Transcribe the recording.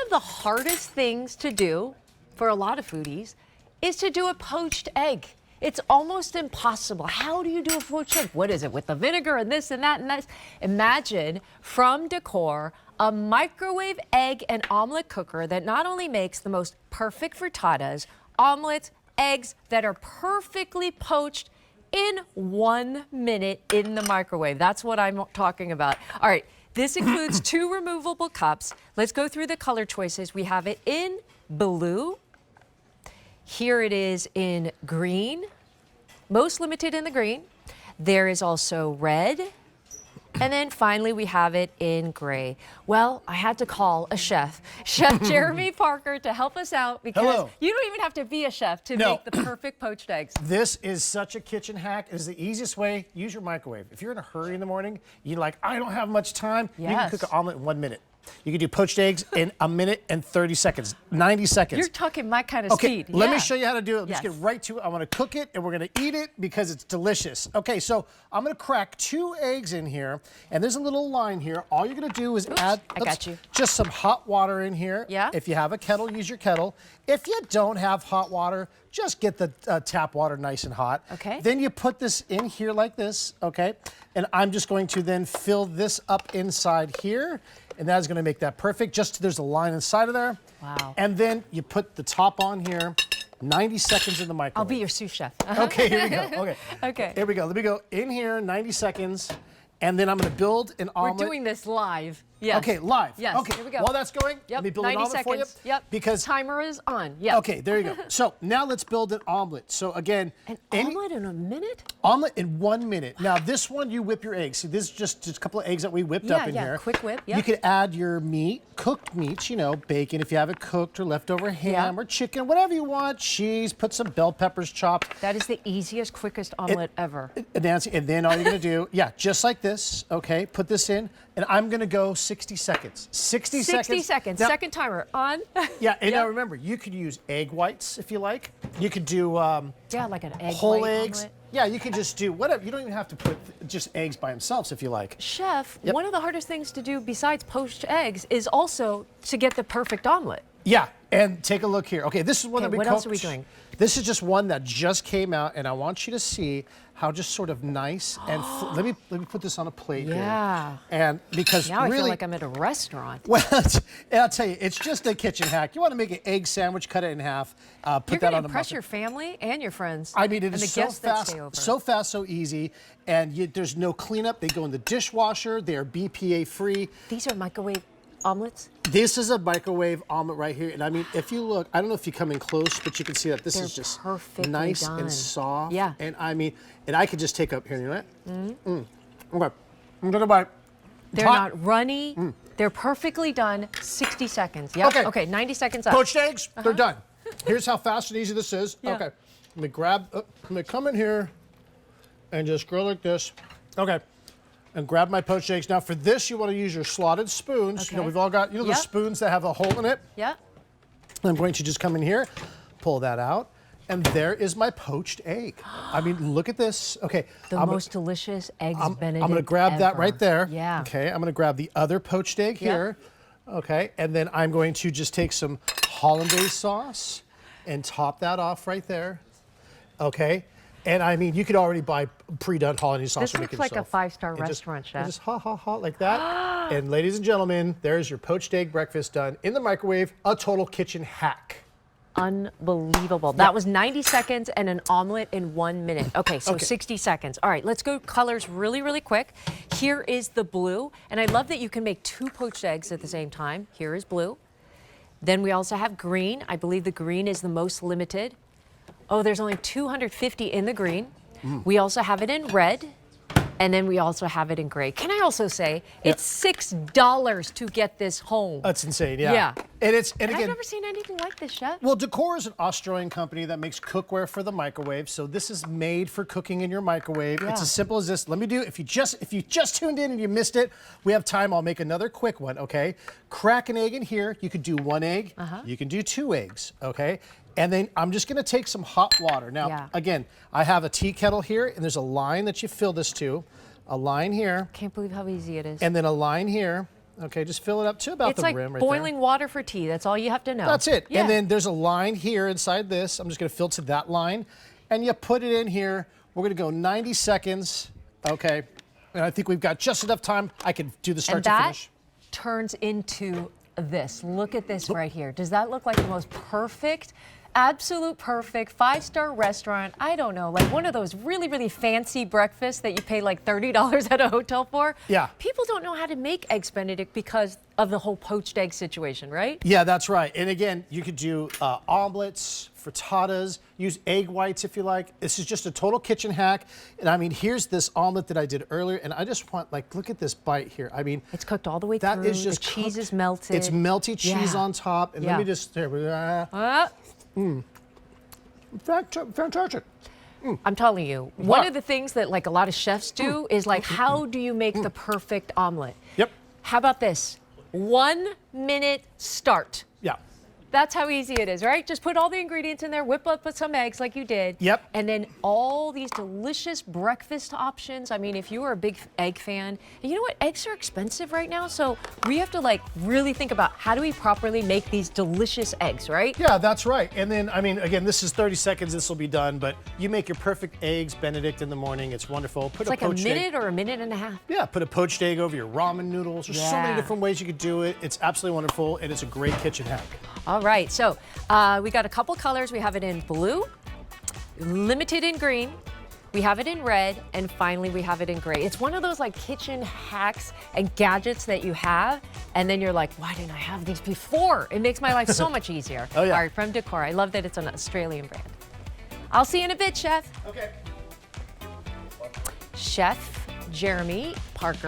of the hardest things to do for a lot of foodies is to do a poached egg. It's almost impossible. How do you do a poached egg? What is it with the vinegar and this and that and that? Imagine from Decor a microwave egg and omelet cooker that not only makes the most perfect frittatas, omelets, eggs that are perfectly poached in 1 minute in the microwave. That's what I'm talking about. All right, this includes 2 removable cups. Let's go through the color choices. We have it in blue. Here it is in green, most limited in the green. There is also red. And then finally, we have it in gray. Well, I had to call a chef, Chef Jeremy Parker, to help us out because you don't even have to be a chef to make the perfect poached eggs. This is such a kitchen hack. It's the easiest way. Use your microwave. If you're in a hurry in the morning, you're like, I don't have much time. Yes. You can cook an omelet in 1 minute. You can do poached eggs in 1 minute and 30 seconds, 90 seconds. You're talking my kind of speed. Let me show you how to do it. Let's Yes. get right to it. I want to cook it and we're going to eat it because it's delicious. Okay, so I'm going to crack 2 eggs in here and there's a little line here. All you're going to do is add just some hot water in here. Yeah. If you have a kettle, use your kettle. If you don't have hot water, just get the tap water nice and hot. Okay. Then you put this in here like this, okay? And I'm just going to then fill this up inside here. And that is going to make that perfect. Just there's a line inside of there. Wow. And then you put the top on here, 90 seconds in the microwave. I'll be your sous chef. Okay, here we go. Okay. Okay. Here we go. Let me go in here, 90 seconds. And then I'm going to build an omelet. We're doing this live. Yes. Okay, live. Yes. Okay. Here we go. While that's going, let me build an 90 omelet for you. seconds. Yep. Because timer is on. Yeah. Okay, there you go. So now let's build an omelet. So again, an omelet in a minute? Omelet in 1 minute. Now this one, you whip your eggs. See, this is just a couple of eggs that we whipped up in here. Quick whip. Yeah. You could add your meat, cooked meats, you know, bacon if you have it cooked, or leftover ham or chicken, whatever you want. Cheese. Put some bell peppers chopped. That is the easiest, quickest omelet ever. Nancy, and then all you're gonna do, just like this. Okay, put this in, and I'm gonna go 60 seconds. 60 seconds. 60 seconds. Now, second timer on. Yeah, and now remember, you could use egg whites if you like. You could do like an egg whole white eggs. omelet. Yeah, you can just do whatever. You don't even have to put just eggs by themselves if you like. Chef, one of the hardest things to do besides poached eggs is also to get the perfect omelet. Yeah, and take a look here. Okay, this is one that we cooked. What else are we doing? This is just one that just came out, and I want you to see how just sort of nice and let me put this on a plate here. And because now really, I feel like I'm at a restaurant. Well, and I'll tell you, it's just a kitchen hack. You want to make an egg sandwich, cut it in half, put that on the muffin. Impress your family and your friends. I mean, it is is so fast, so easy, and there's no cleanup. They go in the dishwasher. They are BPA free. These are microwave omelets? This is a microwave omelet right here. And I mean, if you look, I don't know if you come in close, but you can see that this is just nice and soft. Yeah. And I mean, and I could just take up here, you know what? Okay, I'm gonna bite. They're not runny. They're perfectly done. 60 seconds. Yep. Okay, 90 seconds up. Poached eggs, they're done. Here's how fast and easy this is. Yeah. Okay, let me come in here and just go like this. Okay. And grab my poached eggs. Now for this, you want to use your slotted spoons. Okay. You know, we've all got, the spoons that have a hole in it. Yeah. I'm going to just come in here, pull that out, and there is my poached egg. I mean, look at this. Okay. The most delicious eggs Benedict I'm going to grab that right there. Yeah. Okay, I'm going to grab the other poached egg here. Okay, and then I'm going to just take some hollandaise sauce and top that off right there. Okay. And I mean, you could already buy pre-done hollandaise sauce. This looks like a 5-star restaurant, chef. Just like that. And ladies and gentlemen, there's your poached egg breakfast done in the microwave. A total kitchen hack. Unbelievable. That was 90 seconds and an omelet in 1 minute. Okay, so 60 seconds. All right, let's go colors really, really quick. Here is the blue. And I love that you can make 2 poached eggs at the same time. Here is blue. Then we also have green. I believe the green is the most limited. Oh, there's only 250 in the green. We also have it in red, and then we also have it in gray. Can I also say, it's $6 to get this home. That's insane, yeah. And again, I've never seen anything like this, Chef. Well, Decor is an Australian company that makes cookware for the microwave, so this is made for cooking in your microwave. It's as simple as this. Let me do, if you just tuned in and you missed it, we have time. I'll make another quick one, okay? Crack an egg in here. You could do 1 egg. You can do 2 eggs, okay? And then I'm just gonna take some hot water. Now, again, I have a tea kettle here, and there's a line that you fill this to, a line here. Can't believe how easy it is. And then a line here, Okay, just fill it up to about It's the like rim right boiling water for tea. That's all you have to know. That's it. Yeah. And then there's a line here inside this. I'm just going to fill to that line. And you put it in here. We're going to go 90 seconds. Okay. And I think we've got just enough time. I can do the start and to that finish. turns into this. Look at this right here. Does that look like the most perfect, absolute perfect 5-star restaurant? I don't know, like one of those really, really fancy breakfasts that you pay like $30 at a hotel for? Yeah. People don't know how to make eggs Benedict because of the whole poached egg situation, right? Yeah, that's right. And again, you could do omelets, frittatas, use egg whites if you like. This is just a total kitchen hack. And I mean, here's this omelet that I did earlier, and I just want, like, look at this bite here. I mean, It's cooked all the way that through. is just the cheese cooked. is melted. It's melty cheese Yeah. on top. And Yeah. let me just, there we go. Fantastic. I'm telling you, one of the things that like a lot of chefs do is like, how do you make the perfect omelet? Yep. How about this? 1 minute start. Yeah. That's how easy it is, right? Just put all the ingredients in there, whip up with some eggs like you did. Yep. And then all these delicious breakfast options. I mean, if you are a big egg fan, and you know what? Eggs are expensive right now, so we have to like really think about how do we properly make these delicious eggs, right? Yeah, that's right. And then, I mean, again, this is 30 seconds, this will be done, but you make your perfect eggs Benedict in the morning. It's wonderful. Put It's like a poached minute egg. or a minute and a half. Yeah, put a poached egg over your ramen noodles. There's so many Yeah. different ways you could do it. It's absolutely wonderful, and it's a great kitchen hack. All right, so we got a couple colors. We have it in blue, limited in green, we have it in red, and finally we have it in gray. It's one of those like kitchen hacks and gadgets that you have, and then you're like, why didn't I have these before? It makes my life so much easier. Oh, yeah. All right, from Decor. I love that it's an Australian brand. I'll see you in a bit, Chef. Okay. Chef Jeremy Parker.